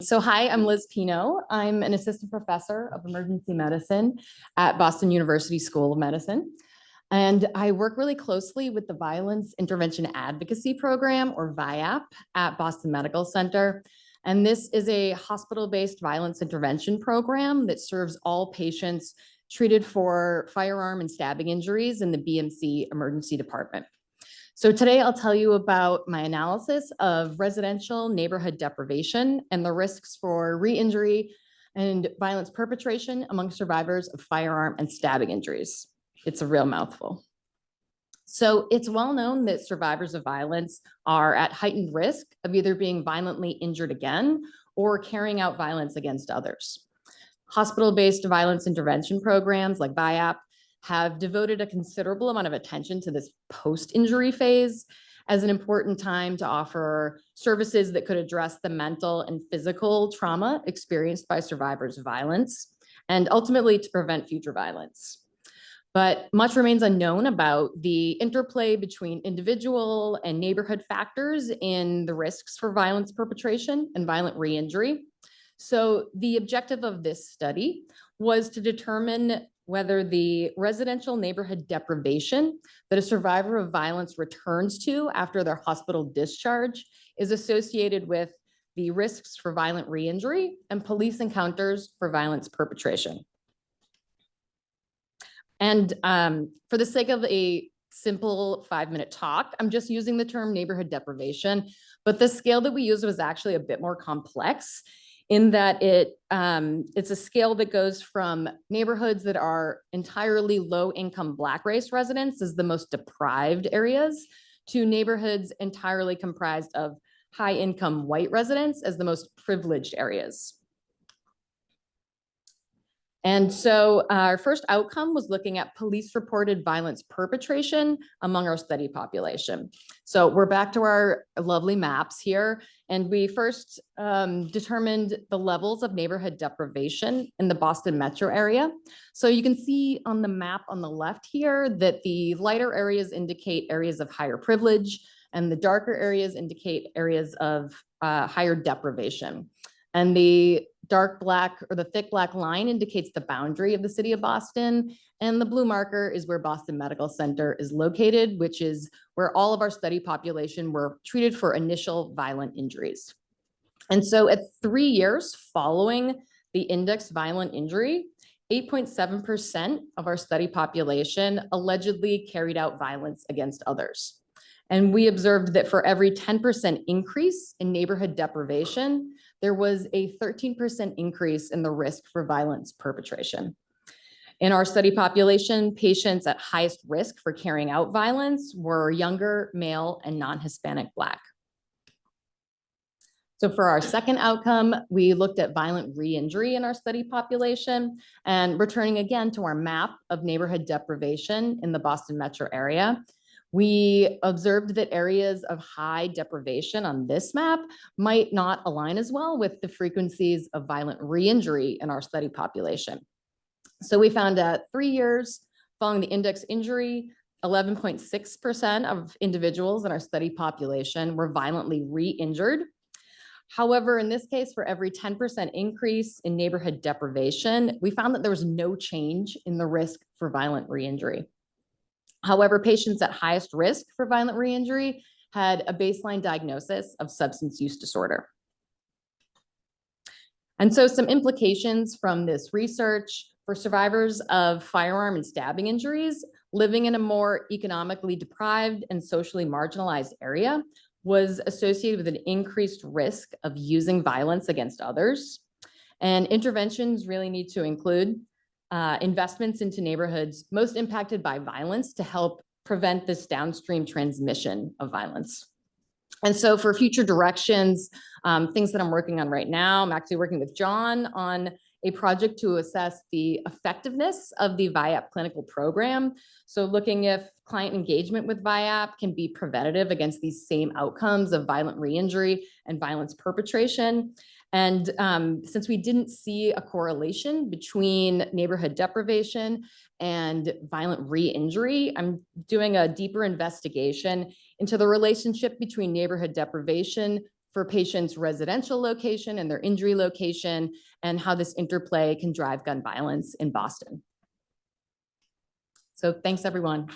So hi, I'm Liz Pino. I'm an assistant professor of emergency medicine at Boston University School of Medicine. And I work really closely with the Violence Intervention Advocacy Program, or VIAP, at Boston Medical Center. And this is a hospital-based violence intervention program that serves all patients treated for firearm and stabbing injuries in the BMC emergency department. So today I'll tell you about my analysis of residential neighborhood deprivation and the risks for re-injury and violence perpetration among survivors of firearm and stabbing injuries. It's a real mouthful. So it's well known that survivors of violence are at heightened risk of either being violently injured again or carrying out violence against others. Hospital-based violence intervention programs like VIAP have devoted a considerable amount of attention to this post-injury phase as an important time to offer services that could address the mental and physical trauma experienced by survivors of violence and ultimately to prevent future violence. But much remains unknown about the interplay between individual and neighborhood factors in the risks for violence perpetration and violent re-injury. So the objective of this study was to determine whether the residential neighborhood deprivation that a survivor of violence returns to after their hospital discharge is associated with the risks for violent re-injury and police encounters for violence perpetration. And for the sake of a simple 5-minute talk, I'm just using the term neighborhood deprivation, but the scale that we used was actually a bit more complex in that it's a scale that goes from neighborhoods that are entirely low-income Black race residents as the most deprived areas to neighborhoods entirely comprised of high-income white residents as the most privileged areas. And so our first outcome was looking at police-reported violence perpetration among our study population. So we're back to our lovely maps here. And we first determined the levels of neighborhood deprivation in the Boston metro area. So you can see on the map on the left here that the lighter areas indicate areas of higher privilege, and the darker areas indicate areas of higher deprivation. And the dark black or the thick black line indicates the boundary of the city of Boston. And the blue marker is where Boston Medical Center is located, which is where all of our study population were treated for initial violent injuries. And so at 3 years following the indexed violent injury, 8.7% of our study population allegedly carried out violence against others. And we observed that for every 10% increase in neighborhood deprivation, there was a 13% increase in the risk for violence perpetration. In our study population, patients at highest risk for carrying out violence were younger, male, and non-Hispanic Black. So for our second outcome, we looked at violent re-injury in our study population, and returning again to our map of neighborhood deprivation in the Boston metro area, we observed that areas of high deprivation on this map might not align as well with the frequencies of violent re-injury in our study population. So we found at 3 years following the index injury, 11.6% of individuals in our study population were violently re-injured. However, in this case, for every 10% increase in neighborhood deprivation, we found that there was no change in the risk for violent re-injury. However, patients at highest risk for violent re-injury had a baseline diagnosis of substance use disorder. And so some implications from this research for survivors of firearm and stabbing injuries living in a more economically deprived and socially marginalized area was associated with an increased risk of using violence against others. And interventions really need to include investments into neighborhoods most impacted by violence to help prevent this downstream transmission of violence. And so for future directions, things that I'm working on right now, I'm actually working with John on a project to assess the effectiveness of the VIAP clinical program. So looking if client engagement with VIAP can be preventative against these same outcomes of violent re-injury and violence perpetration. And since we didn't see a correlation between neighborhood deprivation and violent re-injury, I'm doing a deeper investigation into the relationship between neighborhood deprivation for patients' residential location and their injury location, and how this interplay can drive gun violence in Boston. So thanks, everyone.